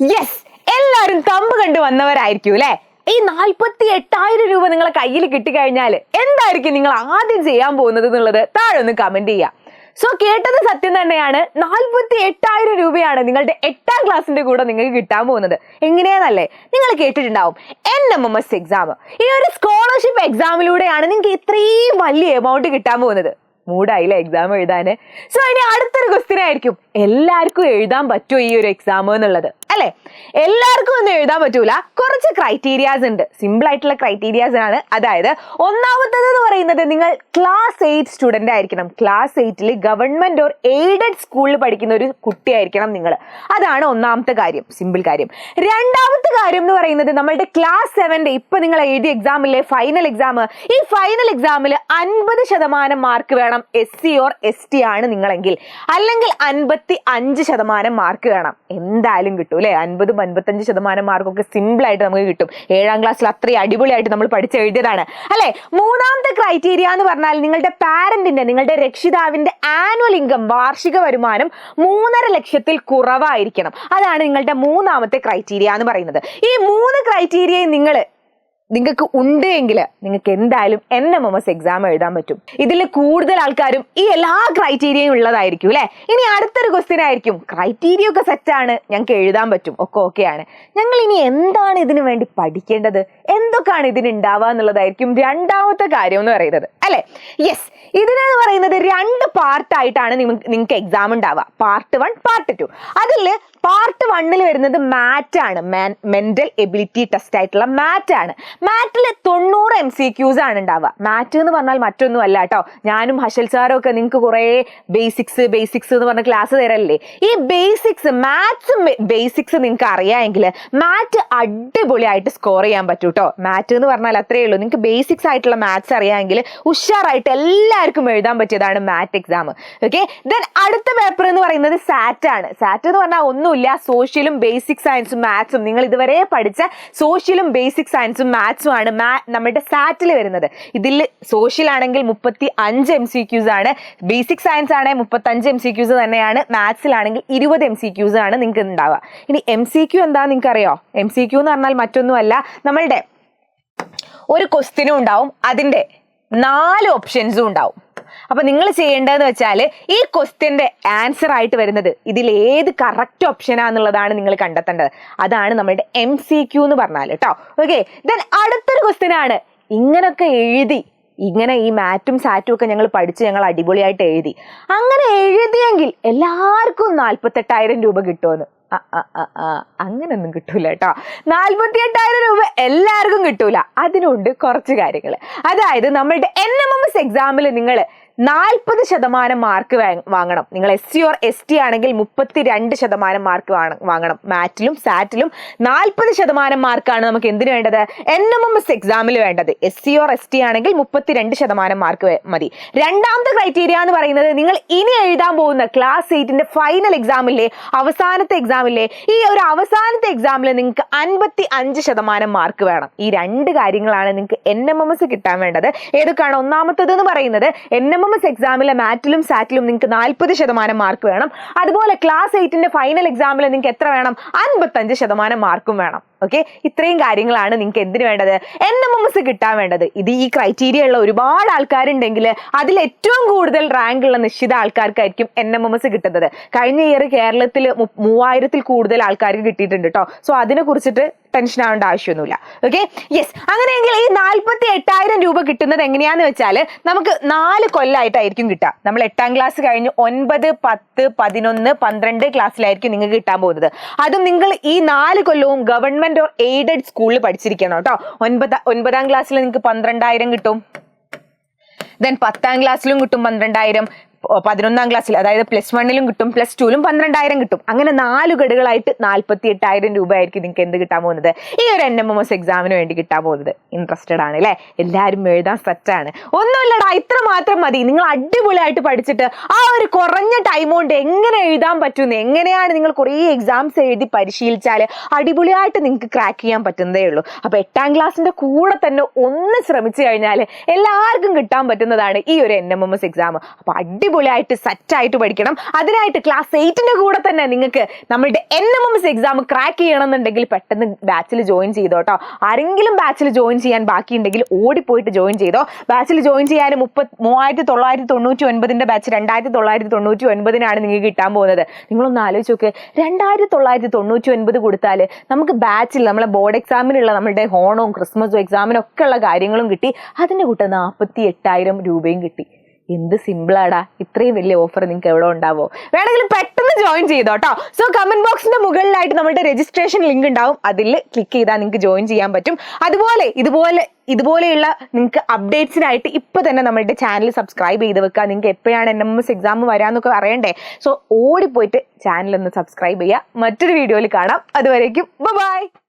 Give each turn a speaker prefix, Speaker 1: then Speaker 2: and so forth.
Speaker 1: Yes, എല്ലാവരും thumb കണ്ടു വന്നവരായിരിക്കും അല്ലെ. ഈ 48,000 രൂപ നിങ്ങളെ കയ്യിൽ കിട്ടിക്കഴിഞ്ഞാൽ എന്തായിരിക്കും നിങ്ങൾ ആദ്യം ചെയ്യാൻ പോകുന്നത് എന്നുള്ളത് താഴെ ഒന്ന് കമന്റ് ചെയ്യാം. സോ കേട്ടത് സത്യം തന്നെയാണ്. 48,000 രൂപയാണ് നിങ്ങളുടെ 8ാം ക്ലാസ്സിന്റെ കൂടെ നിങ്ങൾക്ക് കിട്ടാൻ പോകുന്നത്. എങ്ങനെയാണല്ലേ, നിങ്ങൾ കേട്ടിട്ടുണ്ടാവും NMMS എക്സാം. ഈ ഒരു സ്കോളർഷിപ്പ് എക്സാമിലൂടെയാണ് നിങ്ങൾക്ക് ഇത്രയും വലിയ എമൗണ്ട് കിട്ടാൻ പോകുന്നത്. മൂടായില്ലേ എക്സാം എഴുതാന്. സോ ഇനി അടുത്തൊരു ക്വസ്റ്റ്യൻ ആയിരിക്കും, എല്ലാവർക്കും എഴുതാൻ പറ്റുമോ ഈ ഒരു എക്സാം എന്നുള്ളത് അല്ലെ. എല്ലാവർക്കും ഒന്നും എഴുതാൻ പറ്റൂല, കുറച്ച് ക്രൈറ്റീരിയാസ് ഉണ്ട്. സിമ്പിൾ ആയിട്ടുള്ള ക്രൈറ്റീരിയാസ് ആണ്. അതായത് ഒന്നാമത്തത് എന്ന് പറയുന്നത് നിങ്ങൾ ക്ലാസ് 8 സ്റ്റുഡന്റ് ആയിരിക്കണം. ക്ലാസ് 8 ഗവൺമെന്റ് ഓർ എയ്ഡഡ് സ്കൂളിൽ പഠിക്കുന്ന ഒരു കുട്ടിയായിരിക്കണം നിങ്ങൾ. അതാണ് ഒന്നാമത്തെ കാര്യം, സിമ്പിൾ കാര്യം. രണ്ടാമത്തെ കാര്യം എന്ന് പറയുന്നത് നമ്മളുടെ ക്ലാസ് 7 ഇപ്പൊ നിങ്ങൾ എഴുതിയ എക്സാമിലെ ഫൈനൽ എക്സാം, ഈ ഫൈനൽ എക്സാമിൽ 50% മാർക്ക് വേണം. SC ഓർ ST ആണ് നിങ്ങളെങ്കിൽ, അല്ലെങ്കിൽ 55% മാർക്ക് വേണം. എന്തായാലും കിട്ടും അല്ലെ. 50-55% മാർക്കൊക്കെ സിമ്പിൾ ആയിട്ട് നമുക്ക് കിട്ടും. 7ാം ക്ലാസ്സിൽ അത്രയും അടിപൊളിയായിട്ട് നമ്മൾ പഠിച്ചെഴുതിയതാണ് അല്ലെ. മൂന്നാമത്തെ ക്രൈറ്റീരിയ എന്ന് പറഞ്ഞാൽ നിങ്ങളുടെ പാരന്റിന്റെ, നിങ്ങളുടെ രക്ഷിതാവിന്റെ ആനുവൽ ഇൻകം, വാർഷിക വരുമാനം 3.5 ലക്ഷത്തിൽ കുറവായിരിക്കണം. അതാണ് നിങ്ങളുടെ മൂന്നാമത്തെ ക്രൈറ്റീരിയ എന്ന് പറയുന്നത്. ഈ 3 ക്രൈറ്റീരിയ നിങ്ങൾക്ക് ഉണ്ട് എങ്കിൽ നിങ്ങൾക്ക് എന്തായാലും NMMS എക്സാം എഴുതാൻ പറ്റും. ഇതിൽ കൂടുതൽ ആൾക്കാരും ഈ എല്ലാ ക്രൈറ്റീരിയയും ഉള്ളതായിരിക്കും അല്ലെ. ഇനി അടുത്തൊരു ക്വസ്റ്റ്യൻ ആയിരിക്കും, ക്രൈറ്റീരിയ ഒക്കെ സെറ്റാണ്, ഞങ്ങൾക്ക് എഴുതാൻ പറ്റും, ഒക്കെ ഓക്കെയാണ്, ഞങ്ങൾ ഇനി എന്താണ് ഇതിനു വേണ്ടി പഠിക്കേണ്ടത്, എന്തൊക്കെയാണ് ഇതിന് ഉണ്ടാവുക എന്നുള്ളതായിരിക്കും രണ്ടാമത്തെ കാര്യം എന്ന് പറയുന്നത് അല്ലെ. യെസ്, ഇതിനെന്ന് പറയുന്നത് 2 പാർട്ടായിട്ടാണ് നിങ്ങൾക്ക് എക്സാം ഉണ്ടാവുക. Part 1, part 2. അതിൽ പാർട്ട് 1 വരുന്നത് മാറ്റ് ആണ്. മെന്റൽ എബിലിറ്റി ടെസ്റ്റ് ആയിട്ടുള്ള മാറ്റ് ആണ്. മാറ്റിൽ 90 MCQs ആണ് ഉണ്ടാവുക. മാറ്റ് എന്ന് പറഞ്ഞാൽ മറ്റൊന്നും അല്ല കേട്ടോ. ഞാനും ഹഷൽ സാറും ഒക്കെ നിങ്ങൾക്ക് കുറെ ബേസിക്സ് എന്ന് പറഞ്ഞ ക്ലാസ് തരല്ലേ. ഈ മാത്സും ബേസിക്സ് നിങ്ങൾക്ക് അറിയാമെങ്കിൽ മാറ്റ് അടിപൊളിയായിട്ട് സ്കോർ ചെയ്യാൻ പറ്റും കേട്ടോ. മാറ്റ് എന്ന് പറഞ്ഞാൽ അത്രയേ ഉള്ളൂ. നിങ്ങൾക്ക് ബേസിക്സ് ആയിട്ടുള്ള മാത്സ് അറിയാമെങ്കിൽ ഉഷാറായിട്ട് എല്ലാവർക്കും എഴുതാൻ പറ്റിയതാണ് മാറ്റ് എക്സാം. ഓക്കെ, ദെൻ അടുത്ത പേപ്പർ എന്ന് പറയുന്നത് സാറ്റ് ആണ്. സാറ്റ് എന്ന് പറഞ്ഞാൽ ഒന്നുമില്ല, സോഷ്യലും ബേസിക് സയൻസും മാത്സും, നിങ്ങൾ ഇതുവരെ പഠിച്ച സോഷ്യലും ബേസിക് സയൻസും മാത്സും ആണ് നമ്മുടെ സാറ്റിൽ വരുന്നത്. ഇതിൽ സോഷ്യൽ ആണെങ്കിൽ 35 MCQs ആണ്, ബേസിക് സയൻസ് ആണെങ്കിൽ 35 MCQs തന്നെയാണ്, മാത്സിലാണെങ്കിൽ 20 MCQs ആണ് നിങ്ങൾക്ക് ഉണ്ടാവുക. ഇനി MCQ എന്താണെന്ന് നിങ്ങൾക്ക് അറിയോ? MCQ എന്ന് പറഞ്ഞാൽ മറ്റൊന്നുമല്ല, നമ്മളുടെ ഒരു ക്വസ്റ്റ്യനും ഉണ്ടാവും, അതിന്റെ 4 ഓപ്ഷൻസും ഉണ്ടാവും. അപ്പൊ നിങ്ങൾ ചെയ്യേണ്ടതെന്ന് വെച്ചാൽ ഈ ക്വസ്റ്റ്യന്റെ ആൻസർ ആയിട്ട് വരുന്നത് ഇതിൽ ഏത് കറക്റ്റ് ഓപ്ഷനാന്നുള്ളതാണ് നിങ്ങൾ കണ്ടെത്തേണ്ടത്. അതാണ് നമ്മുടെ MCQ എന്ന് പറഞ്ഞാൽ കേട്ടോ. ഓക്കെ, ദെൻ അടുത്തൊരു ക്വസ്റ്റ്യൻ ആണ്, ഇങ്ങനൊക്കെ എഴുതി, ഇങ്ങനെ ഈ മാറ്റും സാറ്റും ഒക്കെ ഞങ്ങൾ പഠിച്ച് ഞങ്ങൾ അടിപൊളിയായിട്ട് എഴുതി, അങ്ങനെ എഴുതിയെങ്കിൽ എല്ലാവർക്കും 48,000 രൂപ കിട്ടുമെന്ന്. അങ്ങനൊന്നും കിട്ടൂല കേട്ടോ. 48,000 രൂപ എല്ലാവർക്കും കിട്ടൂല. അതിനുണ്ട് കുറച്ച് കാര്യങ്ങൾ. അതായത് നമ്മളുടെ NMMS എക്സാമിൽ നിങ്ങൾ 40% മാർക്ക് വാങ്ങണം. നിങ്ങൾ SC ഓർ ST ആണെങ്കിൽ 32% മാർക്ക് വാങ്ങണം. മാറ്റിലും സാറ്റിലും 40% മാർക്കാണ് നമുക്ക് എന്തിനു വേണ്ടത്? NMMS എക്സാമിൽ വേണ്ടത്. SC ഓർ ST ആണെങ്കിൽ 32% മാർക്ക് മതി. രണ്ടാമത്തെ ക്രൈറ്റീരിയ എന്ന് പറയുന്നത് നിങ്ങൾ ഇനി എഴുതാൻ പോകുന്ന ക്ലാസ് 8ന്റെ ഫൈനൽ എക്സാമില്ലേ, അവസാനത്തെ എക്സാമില്ലേ, ഈ ഒരു അവസാനത്തെ എക്സാമിൽ നിങ്ങൾക്ക് 55% മാർക്ക് വേണം. ഈ 2 കാര്യങ്ങളാണ് നിങ്ങൾക്ക് NMMS കിട്ടാൻ വേണ്ടത്. ഏതൊക്കെയാണ്? ഒന്നാമത്തത് എന്ന് പറയുന്നത് NMMS എക്സാമിലെ മാറ്റിലും സാറ്റിലും നിങ്ങൾക്ക് 40% മാർക്ക് വേണം. അതുപോലെ ക്ലാസ് 8ന്റെ ഫൈനൽ എക്സാമിൽ നിങ്ങൾക്ക് എത്ര വേണം? 55% മാർക്കും വേണം. ഓക്കെ, ഇത്രയും കാര്യങ്ങളാണ് നിങ്ങൾക്ക് എന്തിനു വേണ്ടത്? NMMS കിട്ടാൻ വേണ്ടത്. ഇത് ഈ ക്രൈറ്റീരിയ ഉള്ള ഒരുപാട് ആൾക്കാരുണ്ടെങ്കിൽ അതിൽ ഏറ്റവും കൂടുതൽ റാങ്ക് ഉള്ള നിശ്ചിത ആൾക്കാർക്കായിരിക്കും NMMS കിട്ടുന്നത്. കഴിഞ്ഞ ഇയർ കേരളത്തിൽ 3000-ൽ കൂടുതൽ ആൾക്കാർക്ക് കിട്ടിയിട്ടുണ്ട് കേട്ടോ. സോ അതിനെ കുറിച്ചിട്ട് ടെൻഷൻ ആവേണ്ട ആവശ്യമൊന്നുമില്ല. Okay, yes. അങ്ങനെയെങ്കിൽ ഈ 48,000 രൂപ കിട്ടുന്നത് എങ്ങനെയാന്ന് വെച്ചാൽ നമുക്ക് 4 കൊല്ലമായിട്ടായിരിക്കും കിട്ടുക. നമ്മൾ 8ാം ക്ലാസ് കഴിഞ്ഞ് 9, 10, 11, 12 ക്ലാസ്സിലായിരിക്കും നിങ്ങൾക്ക് കിട്ടാൻ പോകുന്നത്. അതും നിങ്ങൾ ഈ 4 കൊല്ലവും ഗവൺമെന്റ് ഓർ എയ്ഡഡ് സ്കൂളിൽ പഠിച്ചിരിക്കണം കേട്ടോ. 9ാം ക്ലാസ്സിൽ നിങ്ങൾക്ക് 12,000 കിട്ടും. ദെൻ 10ാം ക്ലാസ്സിലും കിട്ടും 12,000. 11ാം ക്ലാസ്സിൽ, അതായത് +1ലും കിട്ടും, +2ലും 12,000 കിട്ടും. അങ്ങനെ 4 ഗഡുകളായിട്ട് 48,000 രൂപ ആയിരിക്കും നിങ്ങൾക്ക് എന്ത് കിട്ടാൻ പോകുന്നത്? ഈ ഒരു NMMS എക്സാമിന് വേണ്ടി കിട്ടാൻ പോകുന്നത്. ഇൻട്രസ്റ്റഡ് ആണ് അല്ലേ? എല്ലാവരും എഴുതാൻ സെറ്റാണ്. ഒന്നുമില്ലടാ, ഇത്ര മാത്രം മതി. നിങ്ങൾ അടിപൊളിയായിട്ട് പഠിച്ചിട്ട് ആ ഒരു കുറഞ്ഞ ടൈം കൊണ്ട് എങ്ങനെ എഴുതാൻ പറ്റുന്നത്, എങ്ങനെയാണ് നിങ്ങൾ കുറേ എക്സാംസ് എഴുതി പരിശീലിച്ചാൽ അടിപൊളിയായിട്ട് നിങ്ങൾക്ക് ക്രാക്ക് ചെയ്യാൻ പറ്റുന്നതേ ഉള്ളൂ. അപ്പൊ 8ാം ക്ലാസ്സിന്റെ കൂടെ തന്നെ ഒന്ന് ശ്രമിച്ചു കഴിഞ്ഞാൽ എല്ലാവർക്കും കിട്ടാൻ പറ്റുന്നതാണ് ഈ ഒരു NMMS എക്സാം. അപ്പൊ അടിപൊളിയായിട്ട് സെറ്റായിട്ട് പഠിക്കണം. അതിനായിട്ട് ക്ലാസ് 8ന്റെ കൂടെ തന്നെ നിങ്ങൾക്ക് നമ്മളുടെ NMMS എക്സാം ക്രാക്ക് ചെയ്യണമെന്നുണ്ടെങ്കിൽ പെട്ടെന്ന് ബാച്ചിൽ ജോയിൻ ചെയ്തോട്ടോ. ആരെങ്കിലും ബാച്ചിൽ ജോയിൻ ചെയ്യാൻ ബാക്കിയുണ്ടെങ്കിൽ ഓടിപ്പോയിട്ട് ജോയിൻ ചെയ്തോ. ബാച്ചിൽ ജോയിൻ ചെയ്യാൻ 3999 ബാച്ച് 2999 നിങ്ങൾക്ക് കിട്ടാൻ പോകുന്നത്. നിങ്ങളൊന്ന് ആലോചിച്ച് നോക്ക്, 2999 കൊടുത്താൽ നമുക്ക് ബാച്ചിൽ നമ്മളെ ബോർഡ് എക്സാമിനുള്ള നമ്മുടെ ഹോണവും ക്രിസ്മസും എക്സാമിനും ഒക്കെ ഉള്ള കാര്യങ്ങളും കിട്ടി. അതിൻ്റെ കൂട്ടം 48,000 രൂപയും കിട്ടി. എന്ത് സിമ്പിളാടാ, ഇത്രയും വലിയ ഓഫർ നിങ്ങൾക്ക് എവിടെ ഉണ്ടാവോ? വേണമെങ്കിൽ പെട്ടെന്ന് ജോയിൻ ചെയ്തോട്ടോ. സോ കമന്റ് ബോക്സിന്റെ മുകളിലായിട്ട് നമ്മുടെ രജിസ്ട്രേഷൻ ലിങ്ക് ഉണ്ടാവും, അതിൽ ക്ലിക്ക് ചെയ്താൽ നിങ്ങൾക്ക് ജോയിൻ ചെയ്യാൻ പറ്റും. അതുപോലെ ഇതുപോലെയുള്ള നിങ്ങൾക്ക് അപ്ഡേറ്റ്സിനായിട്ട് ഇപ്പൊ തന്നെ നമ്മുടെ ചാനൽ സബ്സ്ക്രൈബ് ചെയ്ത് വെക്കുക. നിങ്ങൾക്ക് എപ്പോഴാണ് NMMS എക്സാം വരാന്നൊക്കെ അറിയണ്ടേ? സോ ഓടിപ്പോയിട്ട് ചാനൽ ഒന്ന് സബ്സ്ക്രൈബ് ചെയ്യുക. മറ്റൊരു വീഡിയോയിൽ കാണാം. അതുവരേക്കും ബൈ.